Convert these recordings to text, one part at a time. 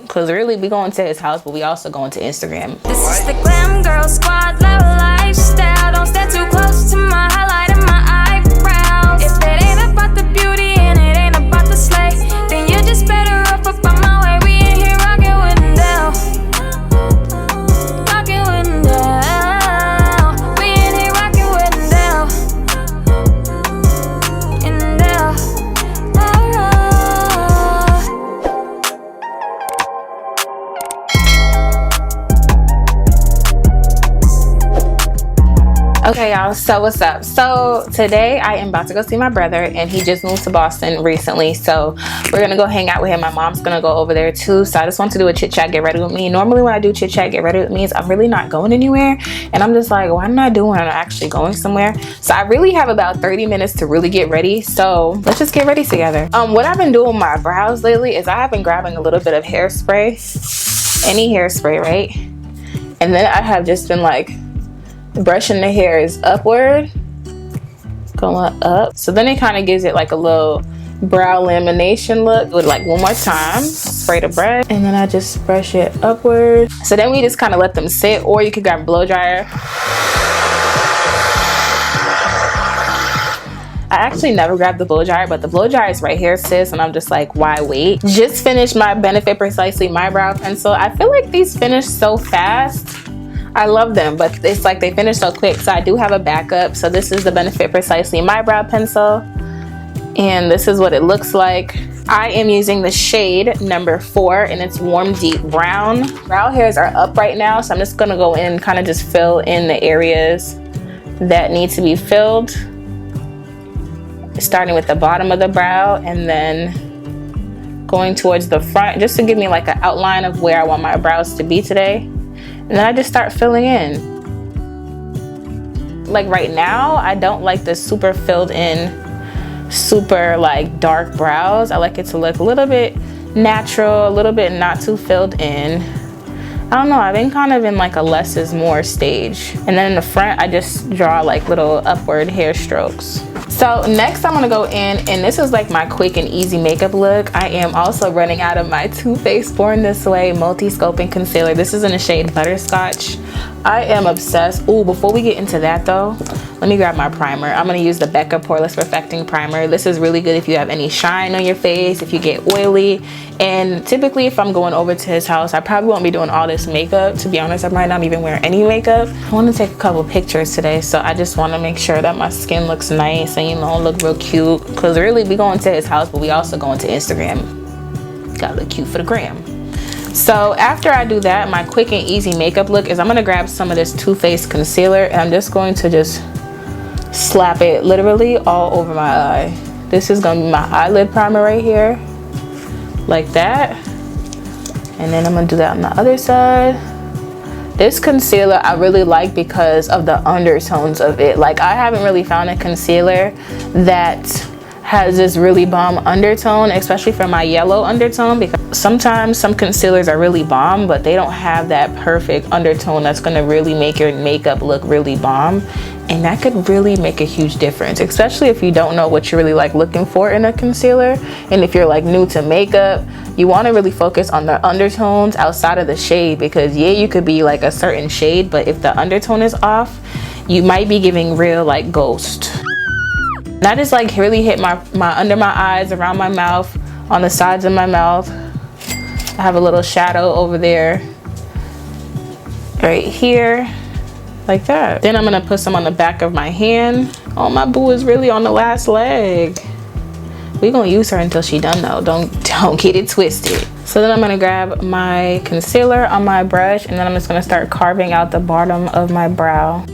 because really we going to his house, but we also going to Instagram. This is the Glam Girl Squad level lifestyle. Don't stand too close to my highlight and my eyebrows. If it ain't about the beauty and it ain't about the slay, then you're just better off up on my way. We in here rocking with them down. Rocking with them down. We in here rocking with them down. In them down. Okay, y'all, so what's up? So today I am about to go see my brother, and he just moved to Boston recently, so we're gonna go hang out with him. My mom's gonna go over there too, so I just want to do a chit chat, get ready with me. Normally when I do chit chat, get ready with me, I'm really not going anywhere, and I'm just like, why am I doing? I'm actually going somewhere. So I really have about 30 minutes to really get ready, so let's just get ready together. What I've been doing with my brows lately is I have been grabbing a little bit of hairspray, any hairspray, right? And then I have just been like brushing the hairs upward, going up, so then it kind of gives it like a little brow lamination look. With like one more time, spray the brush, and then I just brush it upward. So then we just kind of let them sit, or you could grab a blow dryer. I actually never grabbed the blow dryer, but the blow dryer is right here, sis, and I'm just like, why wait? Just finished my Benefit Precisely My Brow Pencil. I feel like these finish so fast. I love them, but it's like they finish so quick. So I do have a backup. So this is the Benefit Precisely My Brow Pencil, and this is what it looks like. I am using the shade number 4, and it's warm deep brown. Brow hairs are up right now, so I'm just gonna go in and kind of just fill in the areas that need to be filled, starting with the bottom of the brow and then going towards the front, just to give me like an outline of where I want my brows to be today. And then I just start filling in. Like right now, I don't like the super filled in, super like dark brows. I like it to look a little bit natural, a little bit not too filled in. I don't know, I've been kind of in like a less is more stage. And then in the front, I just draw like little upward hair strokes. So next I'm gonna go in, and this is like my quick and easy makeup look. I am also running out of my Too Faced Born This Way multi-sculpting concealer. This is in the shade Butterscotch. I am obsessed. Ooh, before we get into that though, let me grab my primer. I'm gonna use the Becca Poreless Perfecting Primer. This is really good if you have any shine on your face, if you get oily. And typically if I'm going over to his house, I probably won't be doing all this makeup. To be honest, I might not even wear any makeup. I want to take a couple pictures today, so I just want to make sure that my skin looks nice and, you know, look real cute, because really we going to his house, but we also going to Instagram. Gotta look cute for the gram. So after I do that, my quick and easy makeup look is I'm gonna grab some of this Too Faced concealer, and I'm just going to just slap it literally all over my eye. This is gonna be my eyelid primer right here, like that. And then I'm gonna do that on the other side. This concealer I really like because of the undertones of it. Like, I haven't really found a concealer that has this really bomb undertone, especially for my yellow undertone, because sometimes some concealers are really bomb, but they don't have that perfect undertone that's gonna really make your makeup look really bomb. And that could really make a huge difference, especially if you don't know what you're really like looking for in a concealer. And if you're like new to makeup, you want to really focus on the undertones outside of the shade, because yeah, you could be like a certain shade, but if the undertone is off, you might be giving real like ghost. And I just like really hit my under my eyes, around my mouth, on the sides of my mouth. I have a little shadow over there, right here, like that. Then I'm gonna put some on the back of my hand. Oh, my boo is really on the last leg. We're gonna use her until she done though. Don't get it twisted. So then I'm gonna grab my concealer on my brush, and then I'm just gonna start carving out the bottom of my brow.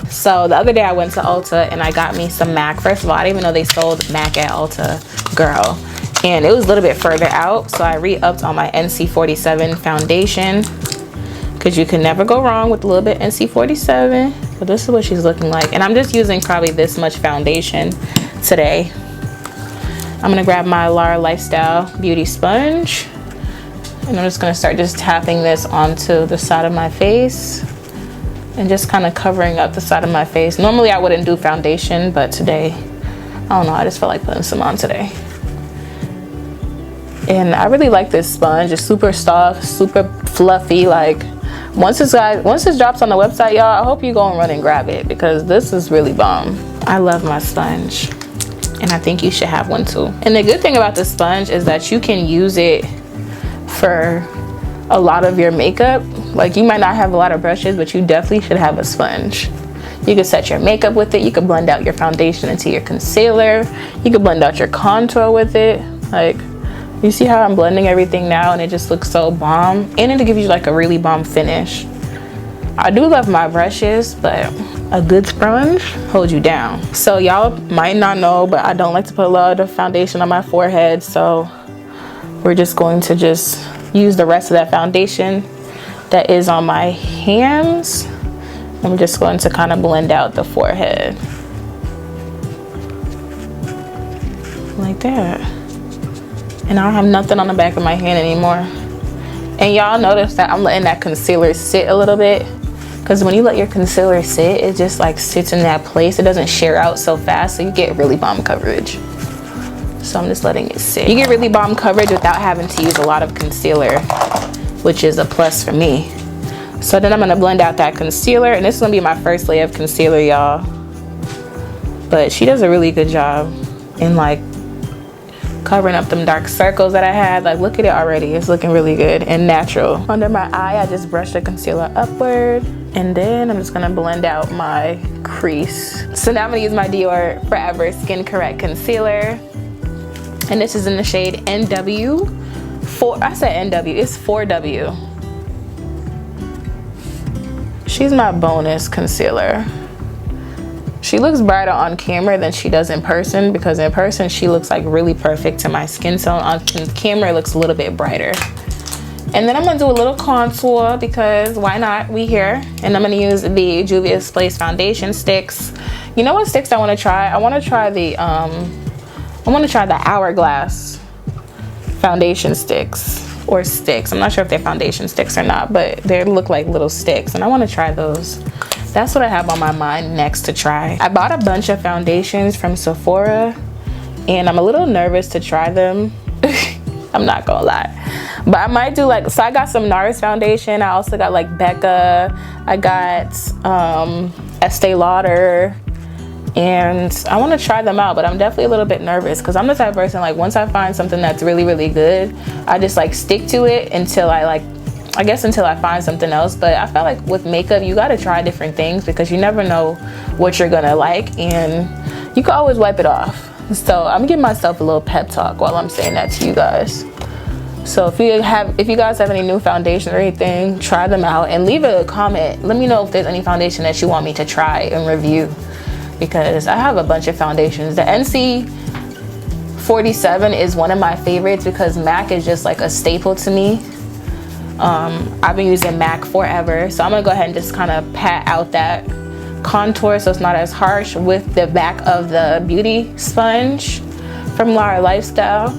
So the other day I went to Ulta and I got me some MAC. First of all, I didn't even know they sold MAC at Ulta, girl. And it was a little bit further out, so I re-upped on my NC47 foundation, because you can never go wrong with a little bit NC47. But this is what she's looking like. And I'm just using probably this much foundation today. I'm gonna grab my Lara Lifestyle Beauty Sponge. And I'm just gonna start just tapping this onto the side of my face and just kind of covering up the side of my face. Normally I wouldn't do foundation, but today, I don't know, I just felt like putting some on today. And I really like this sponge. It's super soft, super fluffy. Like once this drops on the website, y'all, I hope you go and run and grab it because this is really bomb. I love my sponge and I think you should have one too. And the good thing about this sponge is that you can use it for a lot of your makeup. Like you might not have a lot of brushes, but you definitely should have a sponge. You can set your makeup with it. You can blend out your foundation into your concealer. You can blend out your contour with it. Like, you see how I'm blending everything now and it just looks so bomb, and it'll give you like a really bomb finish. I do love my brushes, but a good sponge holds you down. So y'all might not know, but I don't like to put a lot of foundation on my forehead, so we're just going to just use the rest of that foundation that is on my hands. I'm just going to kind of blend out the forehead like that. And I don't have nothing on the back of my hand anymore. And y'all notice that I'm letting that concealer sit a little bit, because when you let your concealer sit, it just like sits in that place. It doesn't shear out so fast, so you get really bomb coverage. So I'm just letting it sit. You get really bomb coverage without having to use a lot of concealer, which is a plus for me. So then I'm gonna blend out that concealer, and this is gonna be my first layer of concealer, y'all. But she does a really good job in like covering up them dark circles that I had. Like, look at it already. It's looking really good and natural. Under my eye, I just brushed the concealer upward, and then I'm just gonna blend out my crease. So now I'm gonna use my Dior Forever Skin Correct Concealer, and this is in the shade NW. I said NW, it's 4W. She's my bonus concealer. She looks brighter on camera than she does in person, because in person she looks like really perfect to my skin tone. On camera it looks a little bit brighter. And then I'm gonna do a little contour, because why not? We here. And I'm gonna use the Juvia Place foundation sticks. You know what sticks I want to try? I want to try the Hourglass foundation sticks, or sticks. I'm not sure if they're foundation sticks or not, but they look like little sticks, and I want to try those. That's what I have on my mind next to try. I bought a bunch of foundations from Sephora, and I'm a little nervous to try them. I'm not gonna lie, but I might do like, so I got some NARS foundation. I also got like Becca. I got Estee Lauder, and I want to try them out, but I'm definitely a little bit nervous, because I'm the type of person, like, once I find something that's really, really good, I just like stick to it until I find something else. But I felt like with makeup, you got to try different things, because you never know what you're gonna like, and you can always wipe it off. So I'm giving myself a little pep talk while I'm saying that to you guys. So if you guys have any new foundation or anything, try them out and leave a comment. Let me know if there's any foundation that you want me to try and review, because I have a bunch of foundations. The NC47 is one of my favorites, because MAC is just like a staple to me. I've been using MAC forever, so I'm gonna go ahead and just kind of pat out that contour so it's not as harsh with the back of the beauty sponge from Laura Lifestyle.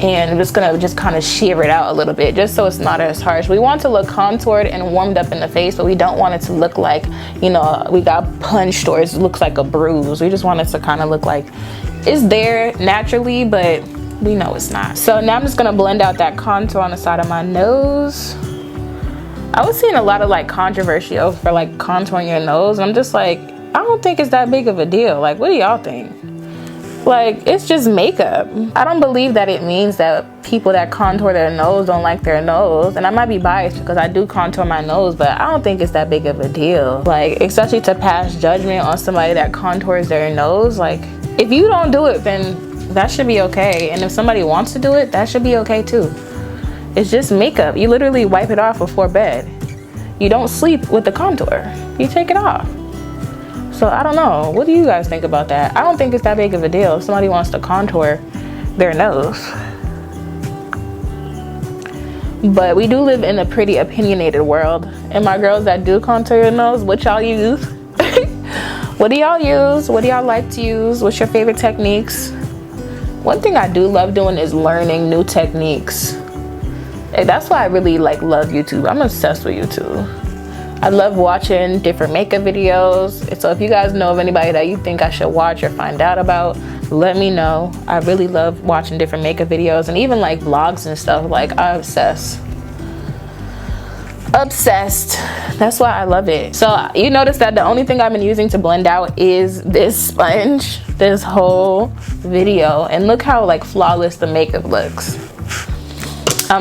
And I'm just gonna kind of sheer it out a little bit, just so it's not as harsh. We want to look contoured and warmed up in the face, but we don't want it to look like, you know, we got punched or it looks like a bruise. We just want it to kind of look like it's there naturally, but we know it's not. So now I'm just gonna blend out that contour on the side of my nose. I was seeing a lot of like controversy for like contouring your nose, and I'm just like, I don't think it's that big of a deal. Like, what do y'all think? Like, it's just makeup. I don't believe that it means that people that contour their nose don't like their nose. And I might be biased because I do contour my nose, but I don't think it's that big of a deal. Like, especially to pass judgment on somebody that contours their nose. Like, if you don't do it, then that should be okay. And if somebody wants to do it, that should be okay too. It's just makeup. You literally wipe it off before bed. You don't sleep with the contour. You take it off. So I don't know. What do you guys think about that? I don't think it's that big of a deal if somebody wants to contour their nose. But we do live in a pretty opinionated world. And my girls that do contour your nose, what y'all use? What do y'all use? What do y'all like to use? What's your favorite techniques? One thing I do love doing is learning new techniques. That's why I really like love YouTube. I'm obsessed with YouTube. I love watching different makeup videos. So if you guys know of anybody that you think I should watch or find out about, let me know. I really love watching different makeup videos and even like vlogs and stuff. Like, I'm obsessed. That's why I love it. So you notice that the only thing I've been using to blend out is this sponge this whole video, and look how like flawless the makeup looks.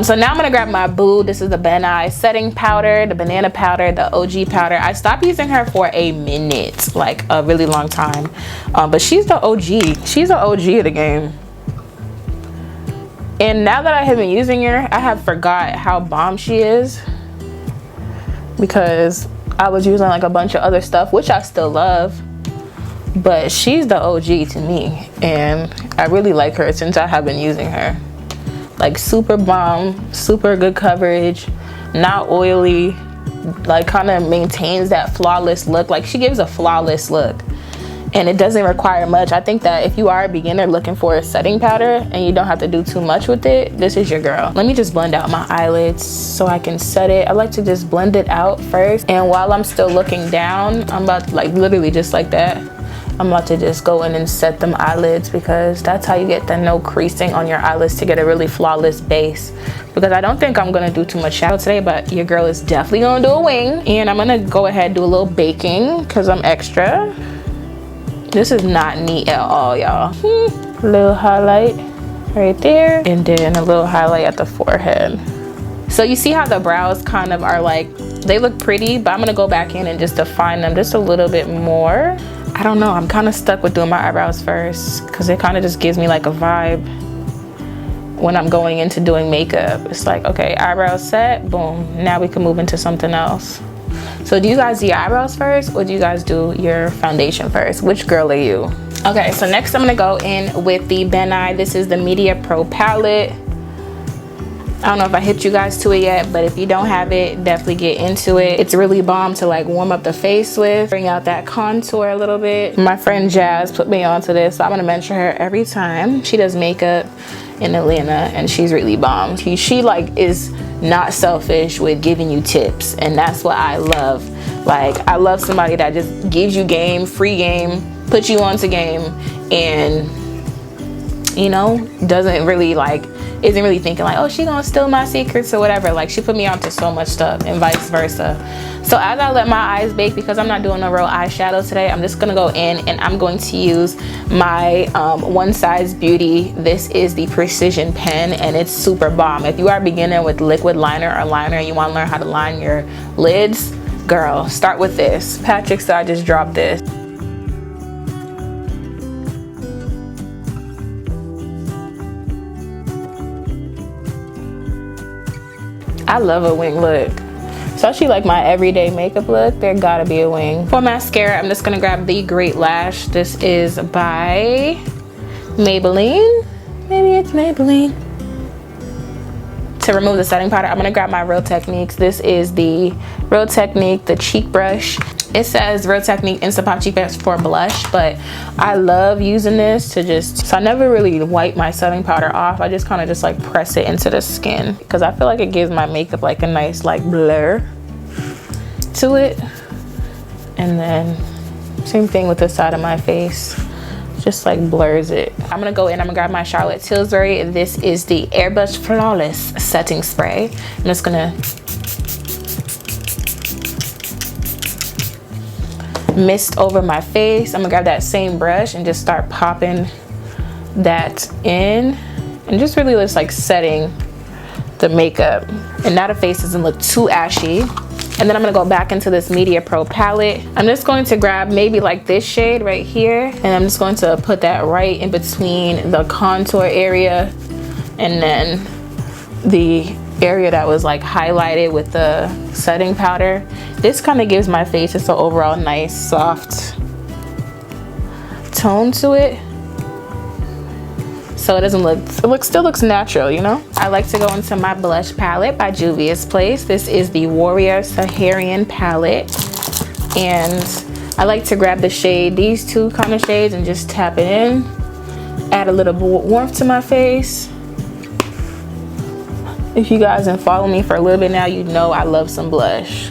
So now I'm gonna grab my boo. This is the Becca setting powder, the banana powder, the OG powder. I stopped using her for a minute, like a really long time, but she's the OG. She's the OG of the game. And now that I have been using her, I have forgot how bomb she is, because I was using like a bunch of other stuff, which I still love, but she's the OG to me, and I really like her since I have been using her. Like super bomb, super good coverage, not oily, like kind of maintains that flawless look. Like she gives a flawless look, and it doesn't require much. I think that if you are a beginner looking for a setting powder and you don't have to do too much with it, this is your girl. Let me just blend out my eyelids so I can set it. I like to just blend it out first, and while I'm still looking down, I'm about to, like literally just like that, I'm about to just go in and set them eyelids, because that's how you get the no creasing on your eyelids to get a really flawless base. Because I don't think I'm gonna do too much shadow today, but your girl is definitely gonna do a wing. And I'm gonna go ahead and do a little baking because I'm extra. This is not neat at all, y'all. Little highlight right there, and then a little highlight at the forehead. So you see how the brows kind of are like, they look pretty, but I'm gonna go back in and just define them just a little bit more. I don't know, I'm kind of stuck with doing my eyebrows first because it kind of just gives me like a vibe when I'm going into doing makeup. It's like, okay, eyebrows set, boom, now we can move into something else. So do you guys do your eyebrows first, or do you guys do your foundation first? Which girl are you? Okay, so next I'm gonna go in with the Becca. This is the Media Pro palette. I don't know if I hit you guys to it yet, but if you don't have it, definitely get into it. It's really bomb to like warm up the face with, bring out that contour a little bit. My friend Jazz put me onto this, so I'm gonna mention her every time. She does makeup in Atlanta, and she's really bomb. She like is not selfish with giving you tips, and that's what I love. Like, I love somebody that just gives you game, free game, puts you onto game, and you know, doesn't really like, isn't really thinking like, oh, she gonna steal my secrets or whatever. Like, she put me onto so much stuff, and vice versa. So as I let my eyes bake, because I'm not doing a real eyeshadow today, I'm just gonna go in and I'm going to use my One Size Beauty. This is the Precision pen, and it's super bomb. If you are a beginner with liquid liner or liner and you want to learn how to line your lids, girl, start with this. Patrick said I just dropped this. I love a wing look. Especially like my everyday makeup look, there gotta be a wing. For mascara, I'm just gonna grab the Great Lash. This is by Maybelline. Maybe it's Maybelline. To remove the setting powder, I'm gonna grab my Real Techniques. This is the Real Technique, the cheek brush. It says Real Technique Instant Pop Cheek Brush for blush, but I love using this to just, so I never really wipe my setting powder off. I just kind of just like press it into the skin, because I feel like it gives my makeup like a nice like blur to it. And then same thing with the side of my face, just like blurs it. I'm gonna go in, I'm gonna grab my Charolette Tillbury. This is the Airbrush Flawless Setting Spray. I'm just gonna mist over my face. I'm gonna grab that same brush and just start popping that in, and just really just like setting the makeup, and now the face doesn't look too ashy. And then I'm gonna go back into this Media Pro palette. I'm just going to grab maybe like this shade right here, and I'm just going to put that right in between the contour area and then the area that was like highlighted with the setting powder. This kind of gives my face just an overall nice soft tone to it, so it doesn't look, still looks natural, you know. I like to go into my blush palette by Juvia's Place. This is the Warrior Saharan palette, and I like to grab the shade, these two kind of shades, and just tap it in, add a little warmth to my face, If you guys been following me for a little bit now, you know I love some blush.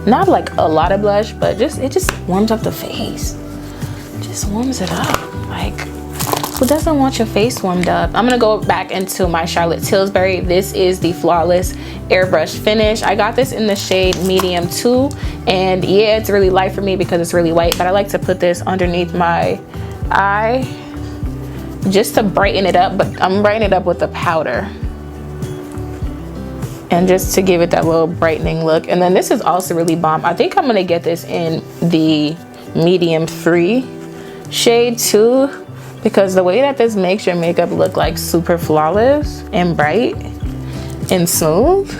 Not like a lot of blush, but it just warms up the face. Just warms it up. Like, who doesn't want your face warmed up? I'm gonna go back into my Charlotte Tillbury. This is the Flawless Airbrush Finish. I got this in the shade medium 2, and yeah, it's really light for me because it's really white, but I like to put this underneath my eye just to brighten it up, but I'm brightening it up with the powder. And just to give it that little brightening look. And then this is also really bomb. I think I'm gonna get this in the medium 3 shade too, because the way that this makes your makeup look like super flawless and bright and smooth.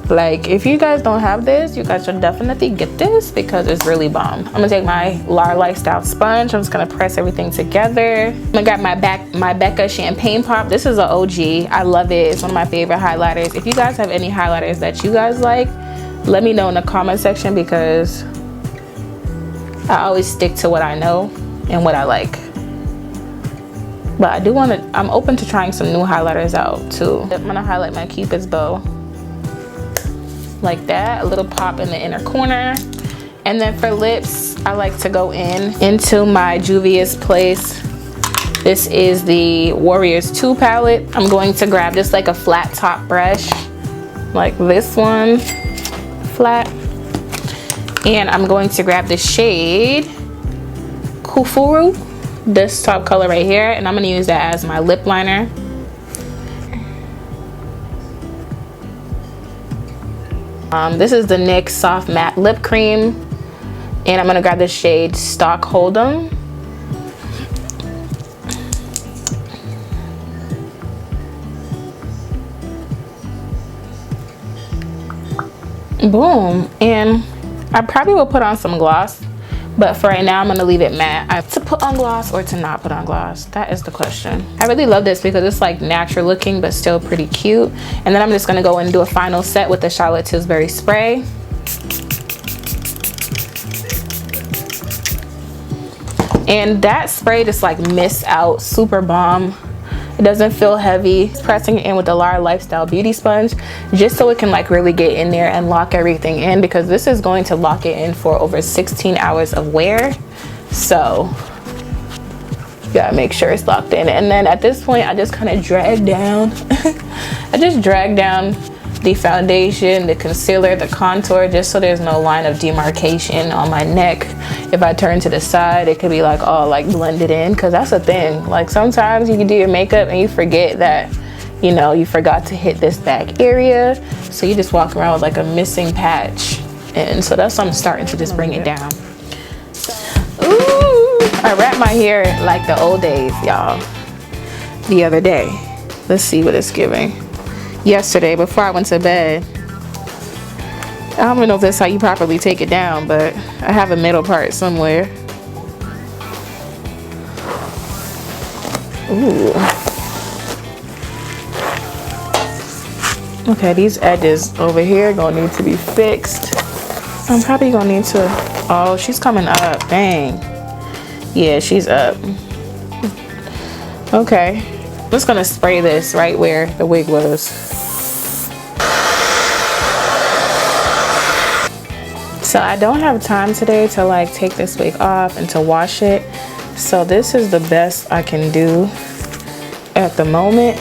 Like, if you guys don't have this, you guys should definitely get this because it's really bomb. I'm gonna take my Lar Lifestyle sponge. I'm just gonna press everything together. I'm gonna grab my Becca Champagne Pop. This is an OG. I love it. It's one of my favorite highlighters. If you guys have any highlighters that you guys like, let me know in the comment section because I always stick to what I know and what I like. But I do wanna, I'm open to trying some new highlighters out too. I'm gonna highlight my Cupid's bow. Like that, a little pop in the inner corner. And then for lips, I like to go into my Juvia's Place. This is the Warriors 2 palette. I'm going to grab just like a flat top brush, like this one, flat. And I'm going to grab the shade Kufuru, this top color right here, and I'm gonna use that as my lip liner. This is the NYX Soft Matte Lip Cream, and I'm gonna grab the shade Stockholm. Boom. And I probably will put on some gloss, but for right now I'm gonna leave it matte. To put on gloss or to not put on gloss, that is the question. I really love this because it's like natural looking but still pretty cute. And then I'm just gonna go and do a final set with the Charlotte Tilbury spray. And that spray just like mists out, super bomb. It doesn't feel heavy. Pressing it in with the Lar Lifestyle Beauty Sponge just so it can like really get in there and lock everything in, because this is going to lock it in for over 16 hours of wear. So you gotta make sure it's locked in. And then at this point I just kind of drag down I just drag down the foundation, the concealer, the contour, just so there's no line of demarcation on my neck. If I turn to the side, it could be like all like blended in, because that's a thing. Like sometimes you can do your makeup and you forget that, you know, you forgot to hit this back area, so you just walk around with like a missing patch. And so that's why I'm starting to just bring it down. Ooh, I wrapped my hair like the old days, y'all, the other day. Let's see what it's giving. Yesterday before I went to bed. I don't even know if that's how you properly take it down, but I have a middle part somewhere. Ooh. Okay, these edges over here gonna need to be fixed. I'm probably gonna need to, oh, she's coming up, dang. Yeah, she's up. Okay, I'm just gonna spray this right where the wig was. So I don't have time today to like take this wig off and to wash it. So this is the best I can do at the moment,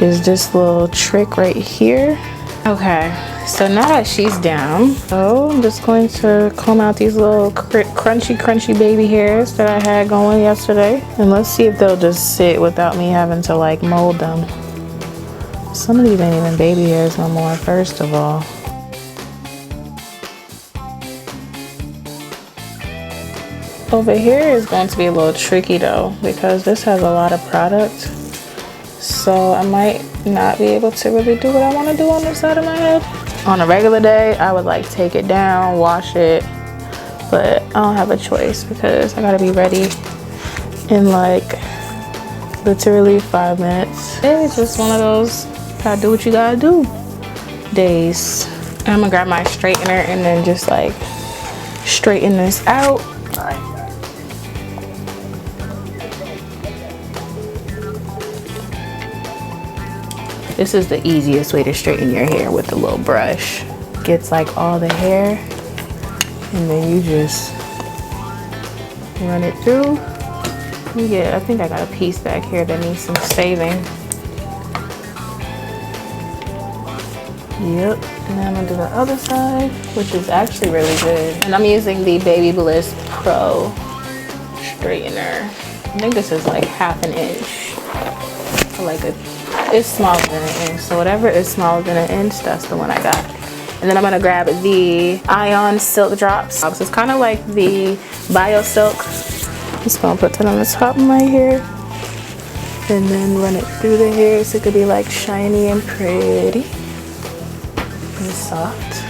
is this little trick right here. Okay, so now that she's down, so I'm just going to comb out these little crunchy baby hairs that I had going yesterday. And let's see if they'll just sit without me having to like mold them. Some of these ain't even baby hairs no more, first of all. Over here is going to be a little tricky though, because this has a lot of product. So I might not be able to really do what I want to do on this side of my head. On a regular day, I would like take it down, wash it, but I don't have a choice because I gotta be ready in like literally 5 minutes. It's just one of those gotta do what you gotta do days. I'm gonna grab my straightener and then just like straighten this out. This is the easiest way to straighten your hair with a little brush. Gets like all the hair, and then you just run it through. I think I got a piece back here that needs some saving. Yep, and then I'm gonna do the other side, which is actually really good. And I'm using the Baby Bliss Pro straightener. I think this is like ½ an inch. It's smaller than an inch, so whatever is smaller than an inch, that's the one I got. And then I'm gonna grab the Ion Silk Drops. So it's kind of like the Bio Silk. Just gonna put that on the top of my hair and then run it through the hair so it could be like shiny and pretty and soft.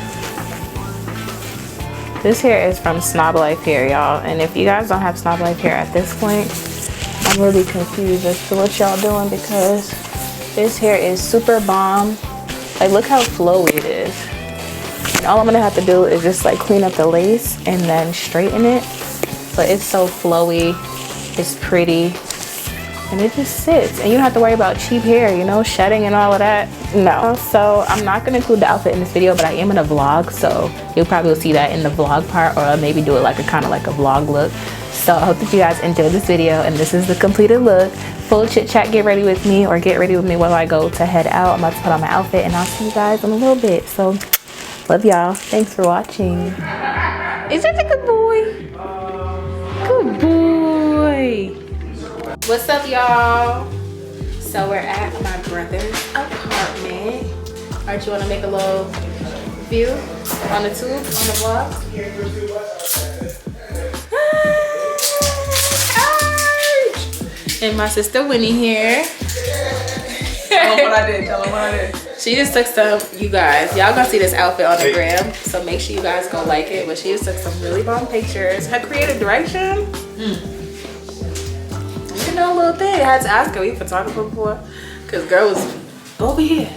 This hair is from Snob Life Hair, y'all, and if you guys don't have Snob Life Hair at this point, I'm really confused as to what y'all doing, because this hair is super bomb. Like, look how flowy it is. And all I'm gonna have to do is just like clean up the lace and then straighten it. But it's so flowy, it's pretty, and it just sits. And you don't have to worry about cheap hair, you know, shedding and all of that. No. So I'm not gonna include the outfit in this video, but I am gonna vlog, so you'll probably see that in the vlog part, or I'll maybe do it like a kind of like a vlog look. So I hope that you guys enjoyed this video, and this is the completed look. Full chit chat, get ready with me, or get ready with me while I go to head out. I'm about to put on my outfit, and I'll see you guys in a little bit. So love y'all. Thanks for watching. Is that a good boy? Good boy. What's up, y'all? So we're at my brother's apartment. Alright, you want to make a little view on the tube, on the vlog? And my sister Winnie here. Tell them what I did. Tell them what I did. She just took some, you guys, y'all gonna see this outfit on the gram, so make sure you guys go like it. But she just took some really bomb pictures. Her creative direction, you know, a little thing. I had to ask her, we photographer before, because girl was, go over here,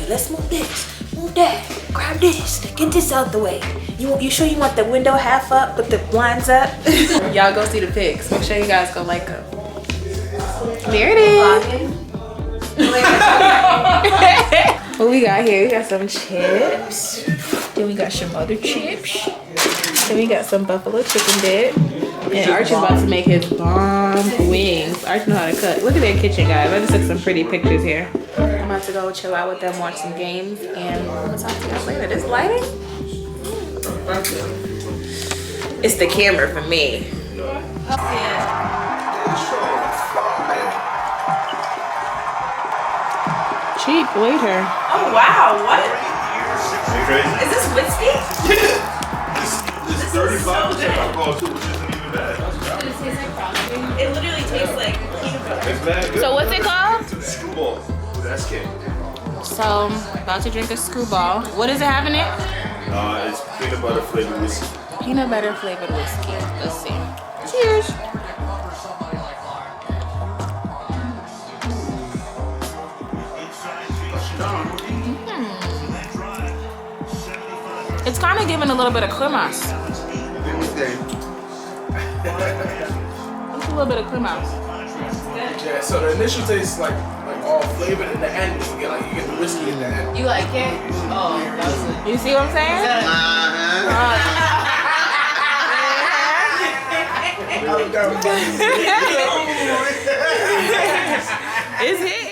let's move this, move that, grab this, get this out the way. You sure you want the window half up with the blinds up? Y'all go see the pics. Make sure you guys go like them. There it is. What we got here? We got some chips. Then we got some other chips. Then we got some buffalo chicken dip. And Archie's about to make his bomb wings. Archie know how to cook. Look at their kitchen, guys. I just took some pretty pictures here. I'm about to go chill out with them, watch some games, and I'm gonna talk to you guys later. This lighting? It's the camera for me. Cheap waiter. Oh wow! What? Is this whiskey? Yeah. This 35% alcohol too, which isn't even bad. It literally tastes like peanut butter. It's bad good. So what's it called? Screwball with SK. So, about to drink a screwball. What does it have in it? It's peanut butter flavored whiskey. Peanut butter flavored whiskey. Let's see. Cheers. It's kind of giving a little bit of cremas. It's a little bit of cremas. Yeah, so the initial taste is like all flavored, and the end you get the whiskey in the end. You like it? Oh, that was it. You see what I'm saying? It's hitting.